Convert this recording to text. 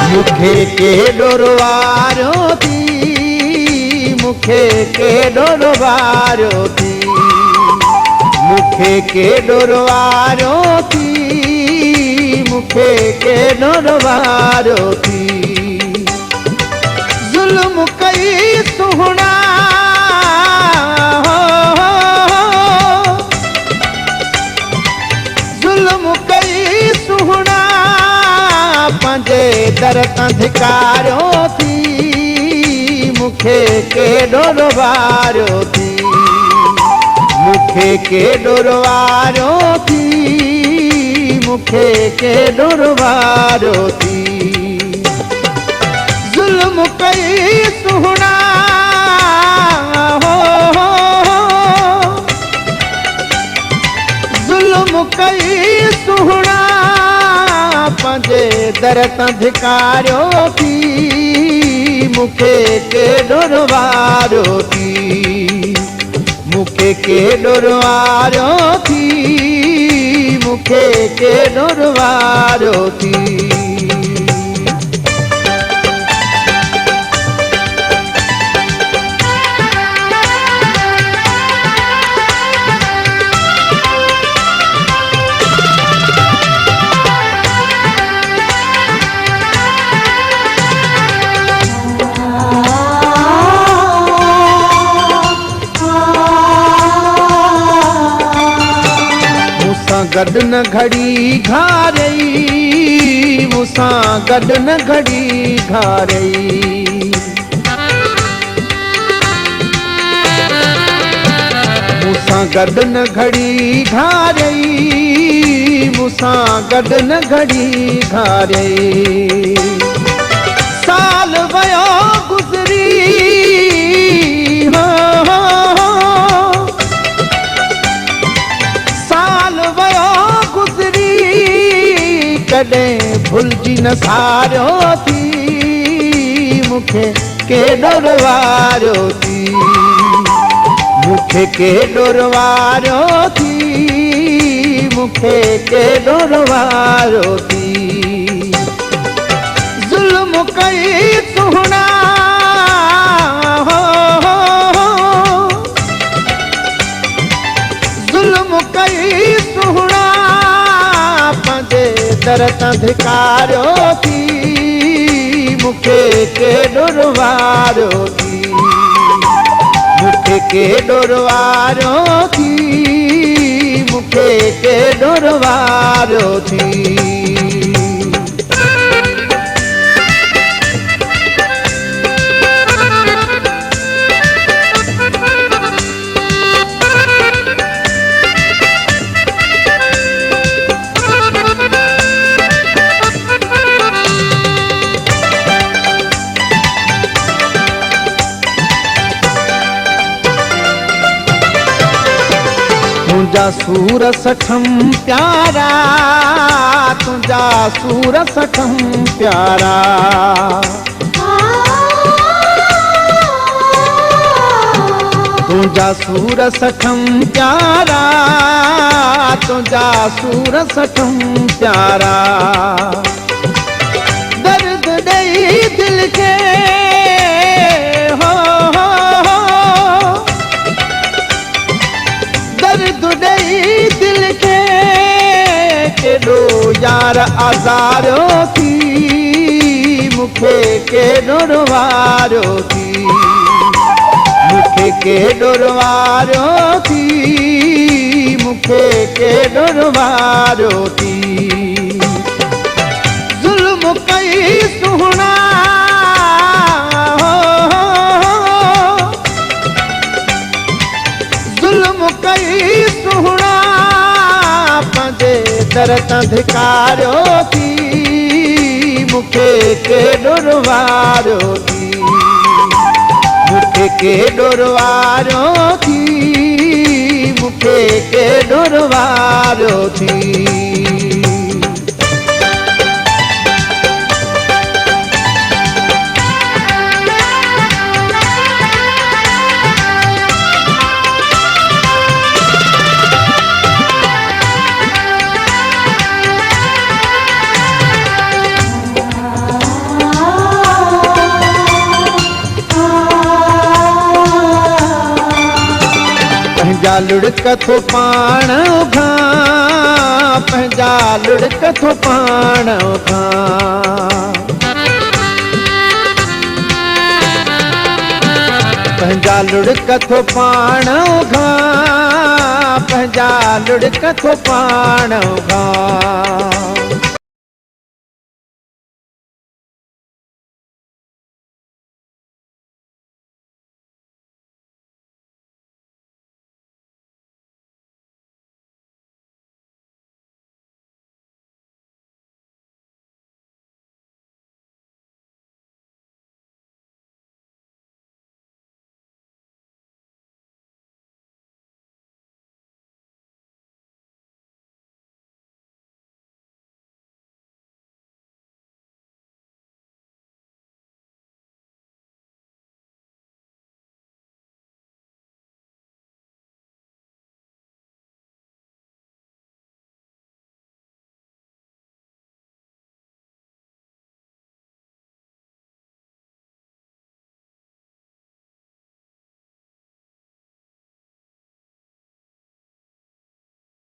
मुखे के डोरवारो थी, मुखे के डोरवारो थी, मुखे के डोरवारो थी, मुखे के डोरवारो थी। जुल्म कई सुहना जुल्म कई सुहना पंजे दर तां धिकारो थी, मुखे के डोरवारो थी, मुखे के डोरवारो थी, मुखे के डोरवारो थी। जुल्म कई सुहना जुल्म कई सुहना पंजे दर तां धिकारो थी, मुखे के डोरवारो थी, मुखे के डोरवारो थी, मुखे के डोरवारो थी। गड न घड़ी घारई, मुसां गड न घड़ी घारई, मुसां गड न घड़ी घारई, मुसां गड न घड़ी घारई। साल वयो गुज़री कॾहिं भुलिजी न सारियो थी, मुखे के डोरवारो थी, मुखे के डोरवारो थी, मुखे के डोरवारो थी। जुल्म कई सुहना जुल्म कई सुहना पंजे दर तां धिकारो थी, मुखे के डोरवारो थी, मुखे के डोरवारो थी, मुखे के डोरवारो थी। तुझा सूर सठम प्यारा, तुझा सूर सठम प्यारा, तुझा सूर सठम प्यारा, तुझा सूर सठम प्यारा। दर्द दई दिल के दिल के केॾो यार आज़ारो थी, मुखे के डोरवारो थी, मुखे के डोरवारो थी, मुखे के डोरवारो थी। जुल्म कई सुहना जुल्म कई सुहना पंजे दर तां धिकारो थी, मुखे के डोरवारो थी, मुखे के डोरवारो थी, मुखे के डोरवारो थी। पंहिंजा लुड़क थो पाण उघां, पंहिंजा लुड़क थो पाण उघां। पंहिंजा लुड़क थो पाण उघां, पंहिंजा लुड़क थो पाण उघां।